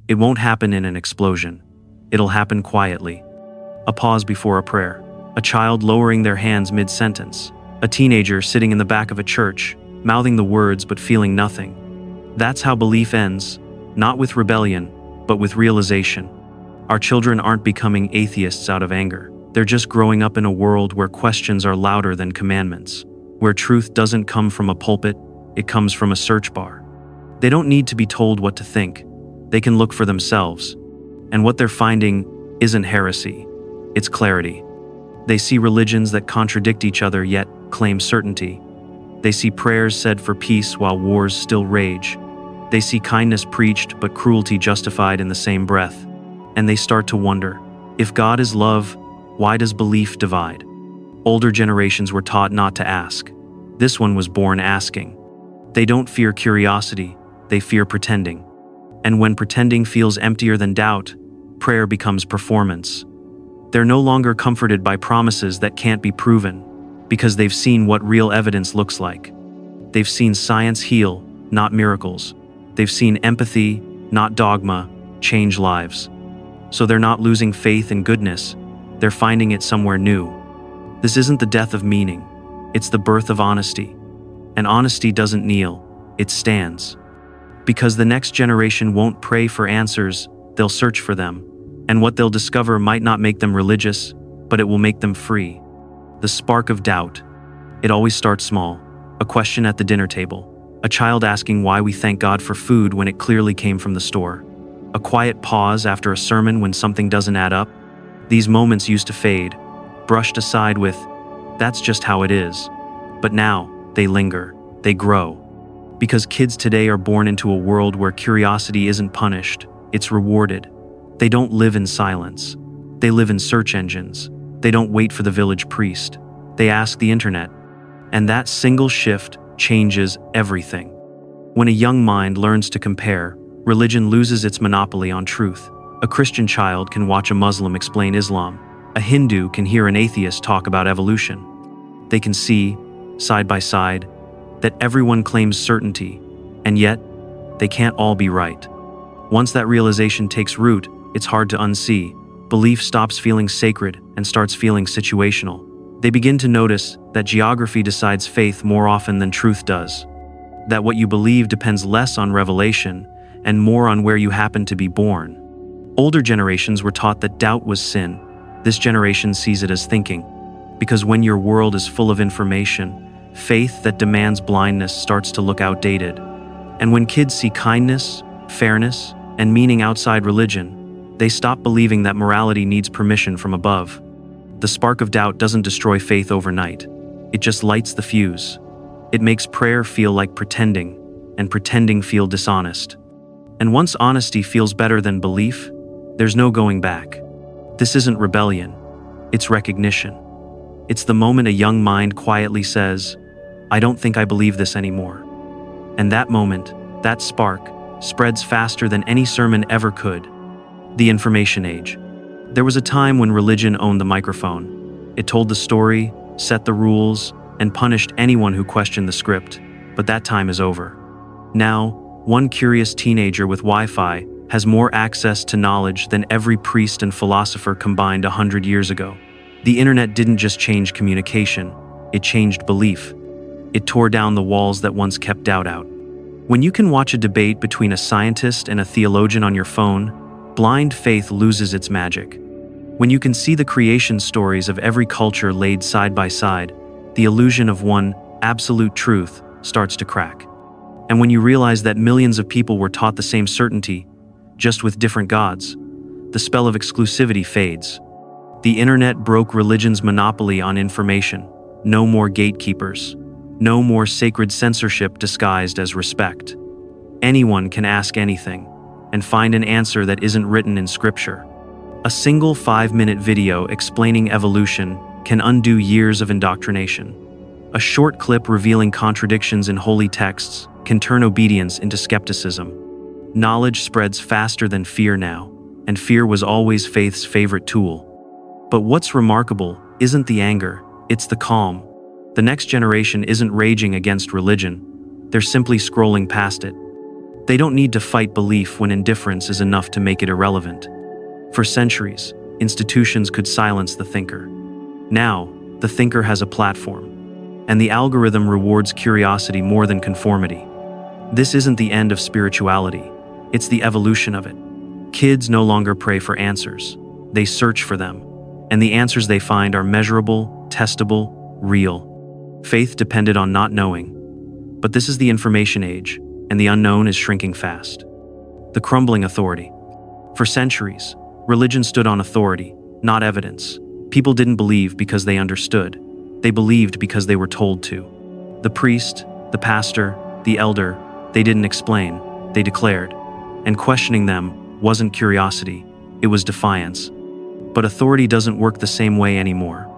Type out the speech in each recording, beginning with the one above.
It won't happen in an explosion. It'll happen quietly. A pause before a prayer. A child lowering their hands mid-sentence. A teenager sitting in the back of a church, mouthing the words but feeling nothing. That's how belief ends, not with rebellion, but with realization. Our children aren't becoming atheists out of anger. They're just growing up in a world where questions are louder than commandments, where truth doesn't come from a pulpit, it comes from a search bar. They don't need to be told what to think. They can look for themselves. And what they're finding isn't heresy, it's clarity. They see religions that contradict each other yet claim certainty. They see prayers said for peace while wars still rage. They see kindness preached but cruelty justified in the same breath. And they start to wonder, if God is love, why does belief divide? Older generations were taught not to ask. This one was born asking. They don't fear curiosity, they fear pretending. And when pretending feels emptier than doubt, prayer becomes performance. They're no longer comforted by promises that can't be proven, because they've seen what real evidence looks like. They've seen science heal, not miracles. They've seen empathy, not dogma, change lives. So they're not losing faith in goodness, they're finding it somewhere new. This isn't the death of meaning, it's the birth of honesty. And honesty doesn't kneel, it stands. Because the next generation won't pray for answers, they'll search for them. And what they'll discover might not make them religious, but it will make them free. The spark of doubt. It always starts small. A question at the dinner table. A child asking why we thank God for food when it clearly came from the store. A quiet pause after a sermon when something doesn't add up. These moments used to fade, brushed aside with, "That's just how it is." But now, they linger, they grow. Because kids today are born into a world where curiosity isn't punished, it's rewarded. They don't live in silence. They live in search engines. They don't wait for the village priest. They ask the internet. And that single shift changes everything. When a young mind learns to compare, religion loses its monopoly on truth. A Christian child can watch a Muslim explain Islam. A Hindu can hear an atheist talk about evolution. They can see, side by side, that everyone claims certainty, and yet, they can't all be right. Once that realization takes root, it's hard to unsee. Belief stops feeling sacred and starts feeling situational. They begin to notice that geography decides faith more often than truth does. That what you believe depends less on revelation and more on where you happen to be born. Older generations were taught that doubt was sin. This generation sees it as thinking. Because when your world is full of information, faith that demands blindness starts to look outdated. And when kids see kindness, fairness, and meaning outside religion, they stop believing that morality needs permission from above. The spark of doubt doesn't destroy faith overnight. It just lights the fuse. It makes prayer feel like pretending, and pretending feel dishonest. And once honesty feels better than belief, there's no going back. This isn't rebellion, it's recognition. It's the moment a young mind quietly says, "I don't think I believe this anymore." And that moment, that spark, spreads faster than any sermon ever could. The information age. There was a time when religion owned the microphone. It told the story, set the rules, and punished anyone who questioned the script. But that time is over. Now, one curious teenager with Wi-Fi has more access to knowledge than every priest and philosopher combined 100 years ago. The internet didn't just change communication, it changed belief. It tore down the walls that once kept doubt out. When you can watch a debate between a scientist and a theologian on your phone, blind faith loses its magic. When you can see the creation stories of every culture laid side by side, the illusion of one absolute truth starts to crack. And when you realize that millions of people were taught the same certainty, just with different gods, the spell of exclusivity fades. The internet broke religion's monopoly on information. No more gatekeepers. No more sacred censorship disguised as respect. Anyone can ask anything and find an answer that isn't written in scripture. A single 5-minute video explaining evolution can undo years of indoctrination. A short clip revealing contradictions in holy texts can turn obedience into skepticism. Knowledge spreads faster than fear now, and fear was always faith's favorite tool. But what's remarkable isn't the anger, it's the calm. The next generation isn't raging against religion, they're simply scrolling past it. They don't need to fight belief when indifference is enough to make it irrelevant. For centuries, institutions could silence the thinker. Now, the thinker has a platform, and the algorithm rewards curiosity more than conformity. This isn't the end of spirituality, it's the evolution of it. Kids no longer pray for answers, they search for them, and the answers they find are measurable, testable, real. Faith depended on not knowing, but this is the information age, and the unknown is shrinking fast. The crumbling authority. For centuries, religion stood on authority, not evidence. People didn't believe because they understood. They believed because they were told to. The priest, the pastor, the elder, they didn't explain, they declared. And questioning them wasn't curiosity, it was defiance. But authority doesn't work the same way anymore.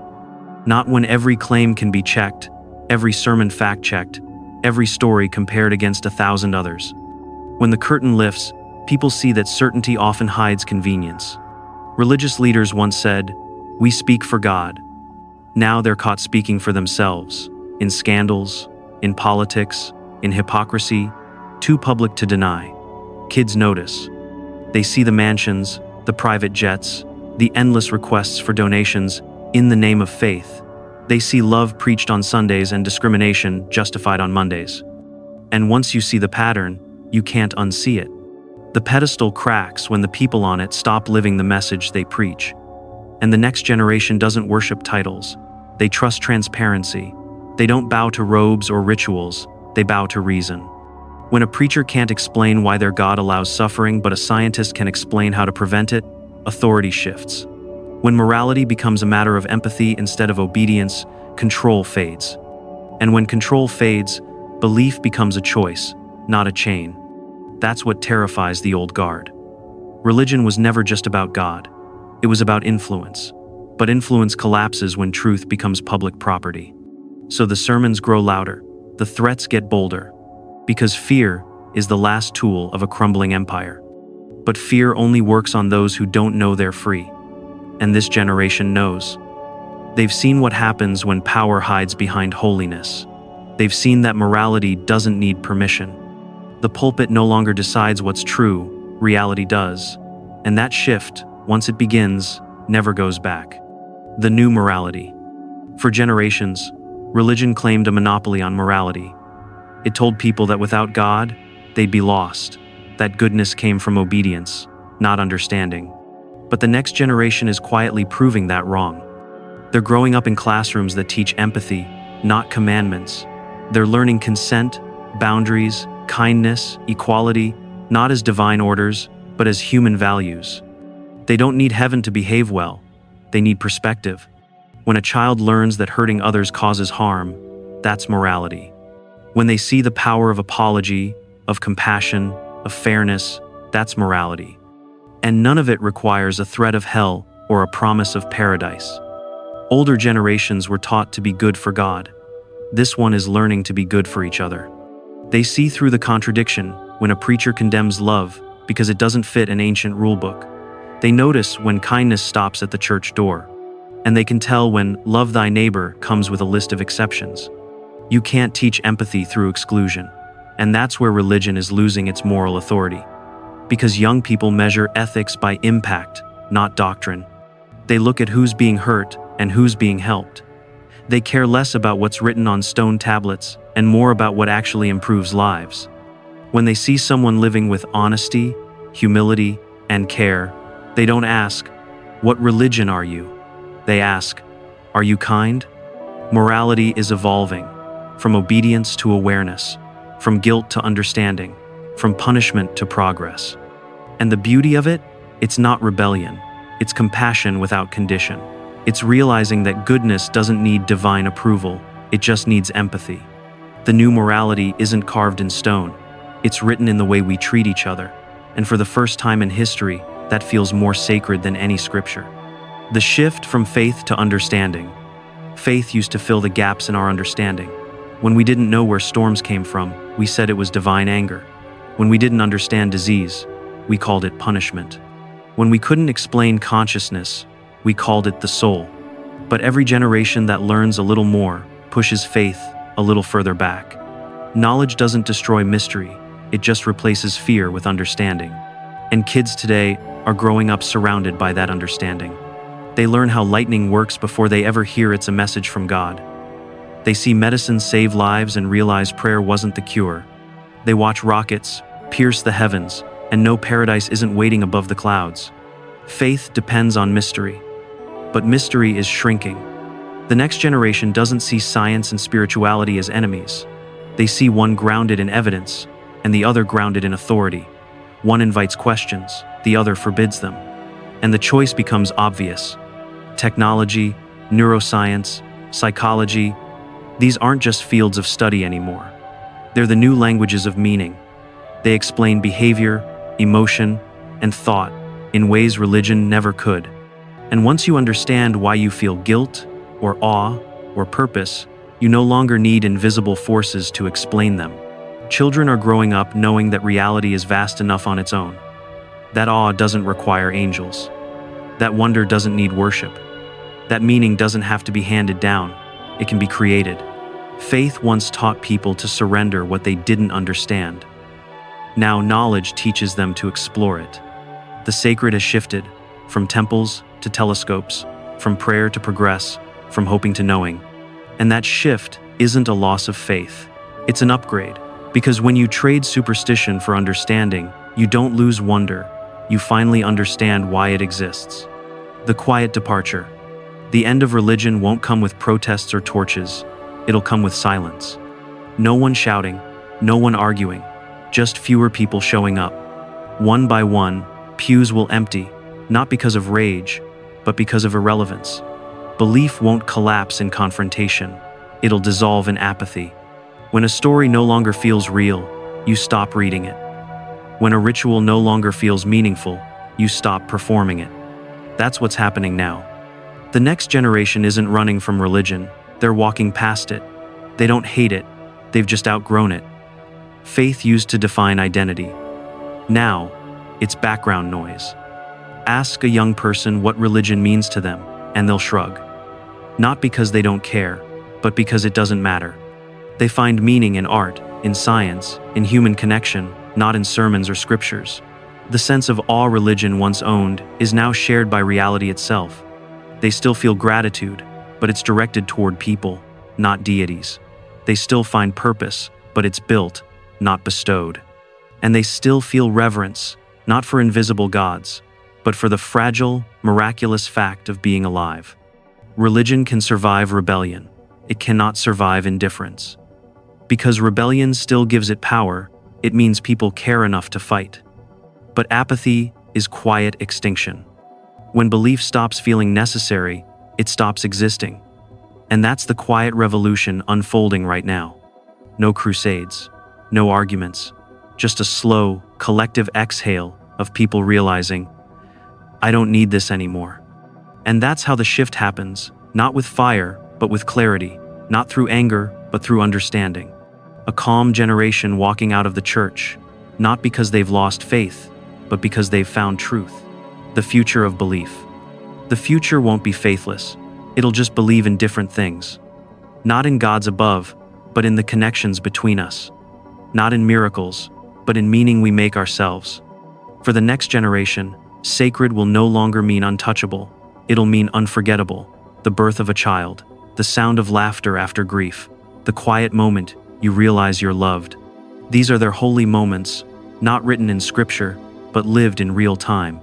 Not when every claim can be checked, every sermon fact-checked, every story compared against 1,000 others. When the curtain lifts, people see that certainty often hides convenience. Religious leaders once said, "We speak for God." Now they're caught speaking for themselves, in scandals, in politics, in hypocrisy, too public to deny. Kids notice. They see the mansions, the private jets, the endless requests for donations in the name of faith. They see love preached on Sundays and discrimination justified on Mondays. And once you see the pattern, you can't unsee it. The pedestal cracks when the people on it stop living the message they preach. And the next generation doesn't worship titles. They trust transparency. They don't bow to robes or rituals, they bow to reason. When a preacher can't explain why their God allows suffering but a scientist can explain how to prevent it, authority shifts. When morality becomes a matter of empathy instead of obedience, control fades. And when control fades, belief becomes a choice, not a chain. That's what terrifies the old guard. Religion was never just about God. It was about influence. But influence collapses when truth becomes public property. So the sermons grow louder, the threats get bolder, because fear is the last tool of a crumbling empire. But fear only works on those who don't know they're free. And this generation knows. They've seen what happens when power hides behind holiness. They've seen that morality doesn't need permission. The pulpit no longer decides what's true, reality does. And that shift, once it begins, never goes back. The new morality. For generations, religion claimed a monopoly on morality. It told people that without God, they'd be lost, that goodness came from obedience, not understanding. But the next generation is quietly proving that wrong. They're growing up in classrooms that teach empathy, not commandments. They're learning consent, boundaries, kindness, equality, not as divine orders, but as human values. They don't need heaven to behave well. They need perspective. When a child learns that hurting others causes harm, that's morality. When they see the power of apology, of compassion, of fairness, that's morality. And none of it requires a threat of hell or a promise of paradise. Older generations were taught to be good for God. This one is learning to be good for each other. They see through the contradiction when a preacher condemns love because it doesn't fit an ancient rulebook. They notice when kindness stops at the church door. And they can tell when love thy neighbor comes with a list of exceptions. You can't teach empathy through exclusion. And that's where religion is losing its moral authority. Because young people measure ethics by impact, not doctrine. They look at who's being hurt and who's being helped. They care less about what's written on stone tablets and more about what actually improves lives. When they see someone living with honesty, humility, and care, they don't ask, "What religion are you?" They ask, "Are you kind?" Morality is evolving, from obedience to awareness, from guilt to understanding, from punishment to progress. And the beauty of it, it's not rebellion, it's compassion without condition. It's realizing that goodness doesn't need divine approval, it just needs empathy. The new morality isn't carved in stone, it's written in the way we treat each other. And for the first time in history, that feels more sacred than any scripture. The shift from faith to understanding. Faith used to fill the gaps in our understanding. When we didn't know where storms came from, we said it was divine anger. When we didn't understand disease, we called it punishment. When we couldn't explain consciousness, we called it the soul. But every generation that learns a little more pushes faith a little further back. Knowledge doesn't destroy mystery, it just replaces fear with understanding. And kids today are growing up surrounded by that understanding. They learn how lightning works before they ever hear it's a message from God. They see medicine save lives and realize prayer wasn't the cure. They watch rockets pierce the heavens and know paradise isn't waiting above the clouds. Faith depends on mystery, but mystery is shrinking. The next generation doesn't see science and spirituality as enemies. They see one grounded in evidence and the other grounded in authority. One invites questions, the other forbids them. And the choice becomes obvious. Technology, neuroscience, psychology, these aren't just fields of study anymore. They're the new languages of meaning. They explain behavior, emotion, and thought in ways religion never could. And once you understand why you feel guilt, or awe, or purpose, you no longer need invisible forces to explain them. Children are growing up knowing that reality is vast enough on its own. That awe doesn't require angels. That wonder doesn't need worship. That meaning doesn't have to be handed down. It can be created. Faith once taught people to surrender what they didn't understand. Now knowledge teaches them to explore it. The sacred has shifted, from temples to telescopes, from prayer to progress, from hoping to knowing. And that shift isn't a loss of faith. It's an upgrade. Because when you trade superstition for understanding, you don't lose wonder. You finally understand why it exists. The quiet departure. The end of religion won't come with protests or torches. It'll come with silence. No one shouting, no one arguing, just fewer people showing up. One by one, pews will empty, not because of rage, but because of irrelevance. Belief won't collapse in confrontation. It'll dissolve in apathy. When a story no longer feels real, you stop reading it. When a ritual no longer feels meaningful, you stop performing it. That's what's happening now. The next generation isn't running from religion, they're walking past it. They don't hate it, they've just outgrown it. Faith used to define identity. Now, it's background noise. Ask a young person what religion means to them, and they'll shrug. Not because they don't care, but because it doesn't matter. They find meaning in art, in science, in human connection, not in sermons or scriptures. The sense of awe religion once owned is now shared by reality itself. They still feel gratitude, but it's directed toward people, not deities. They still find purpose, but it's built, not bestowed. And they still feel reverence, not for invisible gods, but for the fragile, miraculous fact of being alive. Religion can survive rebellion. It cannot survive indifference. Because rebellion still gives it power, it means people care enough to fight. But apathy is quiet extinction. When belief stops feeling necessary, it stops existing. And that's the quiet revolution unfolding right now. No crusades, no arguments, just a slow, collective exhale of people realizing, I don't need this anymore. And that's how the shift happens, not with fire, but with clarity, not through anger, but through understanding. A calm generation walking out of the church, not because they've lost faith, but because they've found truth. The future of belief. The future won't be faithless. It'll just believe in different things. Not in gods above, but in the connections between us. Not in miracles, but in meaning we make ourselves. For the next generation, sacred will no longer mean untouchable. It'll mean unforgettable. The birth of a child, the sound of laughter after grief, the quiet moment you realize you're loved. These are their holy moments, not written in scripture, but lived in real time.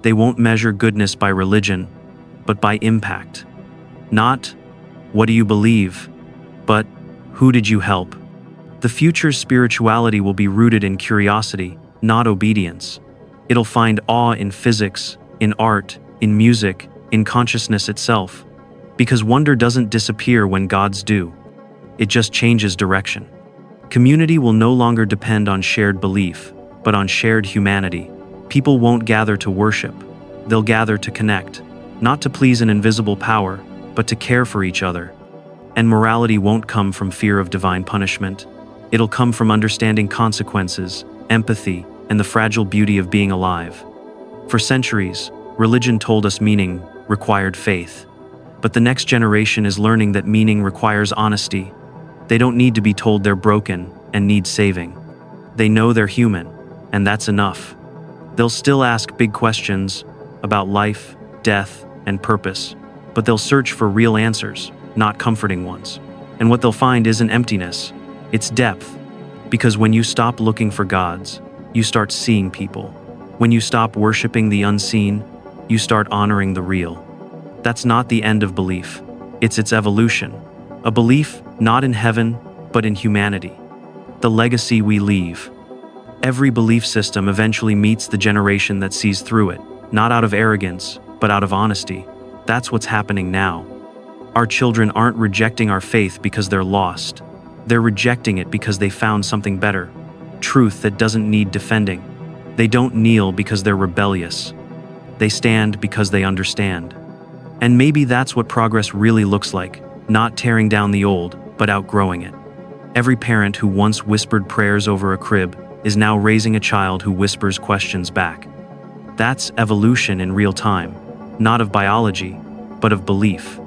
They won't measure goodness by religion, but by impact. Not, what do you believe, but who did you help? The future's spirituality will be rooted in curiosity, not obedience. It'll find awe in physics, in art, in music, in consciousness itself. Because wonder doesn't disappear when gods do. It just changes direction. Community will no longer depend on shared belief, but on shared humanity. People won't gather to worship. They'll gather to connect, not to please an invisible power, but to care for each other. And morality won't come from fear of divine punishment. It'll come from understanding consequences, empathy, and the fragile beauty of being alive. For centuries, religion told us meaning required faith. But the next generation is learning that meaning requires honesty. They don't need to be told they're broken and need saving. They know they're human, and that's enough. They'll still ask big questions about life, death, and purpose, but they'll search for real answers, not comforting ones. And what they'll find isn't emptiness, it's depth. Because when you stop looking for gods, you start seeing people. When you stop worshiping the unseen, you start honoring the real. That's not the end of belief, it's its evolution. A belief not in heaven, but in humanity. The legacy we leave. Every belief system eventually meets the generation that sees through it, not out of arrogance, but out of honesty. That's what's happening now. Our children aren't rejecting our faith because they're lost. They're rejecting it because they found something better. Truth that doesn't need defending. They don't kneel because they're rebellious. They stand because they understand. And maybe that's what progress really looks like, not tearing down the old, but outgrowing it. Every parent who once whispered prayers over a crib is now raising a child who whispers questions back. That's evolution in real time, not of biology, but of belief.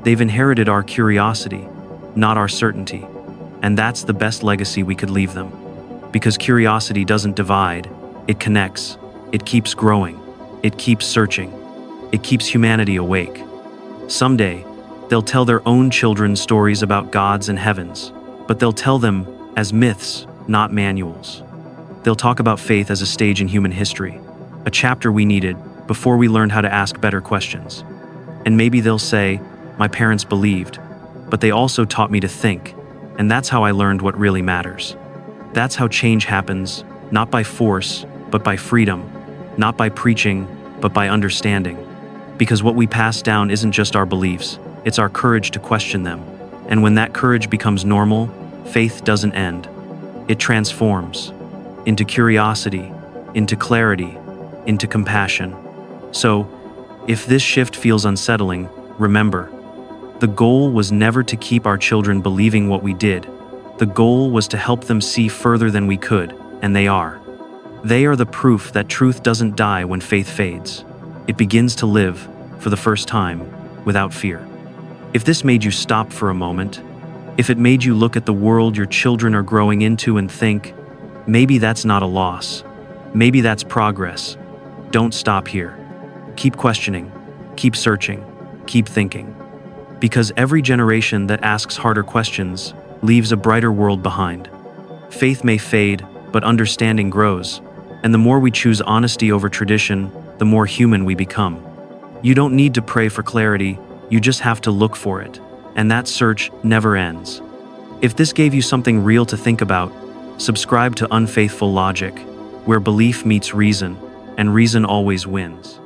They've inherited our curiosity, not our certainty. And that's the best legacy we could leave them. Because curiosity doesn't divide, it connects, it keeps growing, it keeps searching, it keeps humanity awake. Someday, they'll tell their own children stories about gods and heavens, but they'll tell them as myths, not manuals. They'll talk about faith as a stage in human history, a chapter we needed before we learned how to ask better questions. And maybe they'll say, "My parents believed, but they also taught me to think, and that's how I learned what really matters." That's how change happens, not by force, but by freedom, not by preaching, but by understanding. Because what we pass down isn't just our beliefs, it's our courage to question them. And when that courage becomes normal, faith doesn't end. It transforms into curiosity, into clarity, into compassion. So, if this shift feels unsettling, remember, the goal was never to keep our children believing what we did. The goal was to help them see further than we could, and they are. They are the proof that truth doesn't die when faith fades. It begins to live, for the first time, without fear. If this made you stop for a moment, if it made you look at the world your children are growing into and think, maybe that's not a loss, maybe that's progress, don't stop here. Keep questioning, keep searching, keep thinking. Because every generation that asks harder questions leaves a brighter world behind. Faith may fade, but understanding grows. And the more we choose honesty over tradition, the more human we become. You don't need to pray for clarity, you just have to look for it. And that search never ends. If this gave you something real to think about, subscribe to Unfaithful Logic, where belief meets reason, and reason always wins.